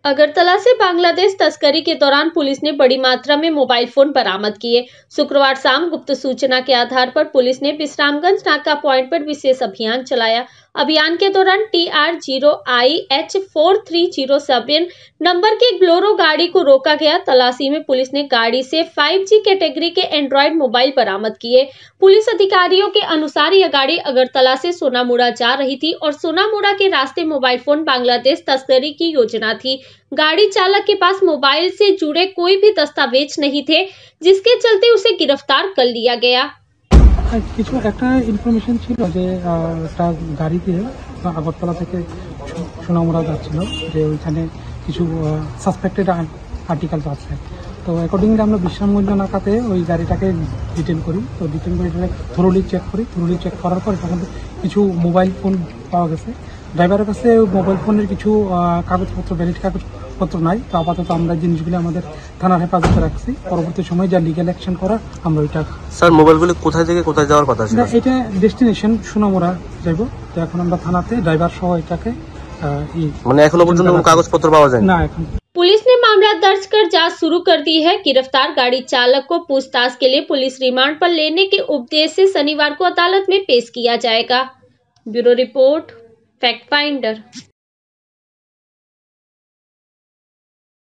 अगरतला से बांग्लादेश तस्करी के दौरान पुलिस ने बड़ी मात्रा में मोबाइल फोन बरामद किए। शुक्रवार शाम गुप्त सूचना के आधार पर पुलिस ने विश्रामगंज नाका पॉइंट पर विशेष अभियान चलाया। अभियान के दौरान TR0IH4307 नंबर की ग्लोरो गाड़ी को रोका गया। तलाशी में पुलिस ने गाड़ी से 5G कैटेगरी के एंड्रॉयड मोबाइल बरामद किए। पुलिस अधिकारियों के अनुसार यह गाड़ी अगरतला से सोनामुड़ा जा रही थी और सोनामुड़ा के रास्ते मोबाइल फोन बांग्लादेश तस्करी की योजना थी। गाड़ी चालक के पास मोबाइल से जुड़े कोई भी दस्तावेज नहीं थे, जिसके चलते उसे गिरफ्तार कर लिया गया। কিছু একটা ইনফরমেশন ছিল যে একটা গাড়ি দিয়ে আগরতলা থেকে সোনামুড়া যাচ্ছিল, যে ওইখানে কিছু সাসপেক্টেড আর্টিকেলস আছে। তো অ্যাকর্ডিংলি আমরা বিশ্রামগঞ্জ নাকাতে ওই গাড়িটাকে ডিটেন করি। তো ডিটেন করে এটাকে থরোলি চেক করি। থরোলি চেক করার পর তখন কিছু মোবাইল ফোন পাওয়া গেছে। ড্রাইভারের কাছে মোবাইল ফোনের কিছু কাগজপত্র, ভ্যালিড কাগজপত্র নাই। তো আপাতত আমরা জিনিসগুলো আমাদের থানার হেফাজতে রাখছি। পরবর্তী সময় যা লিগ্যাল অ্যাকশন করা আমরা ওইটা। স্যার, মোবাইলগুলো কোথায় থেকে কোথায় যাওয়ার কথা ছিল? এটা ডেস্টিনেশন সোনামুড়া যাইব। তো এখন আমরা থানাতে ড্রাইভার সহ এটাকে মানে এখনো পর্যন্ত কোনো কাগজপত্র পাওয়া যায় না। এখন पुलिस ने मामला दर्ज कर जांच शुरू कर दी है। गिरफ्तार गाड़ी चालक को पूछताछ के लिए पुलिस रिमांड पर लेने के उद्देश्य से शनिवार को अदालत में पेश किया जाएगा। Bureau report, fact finder.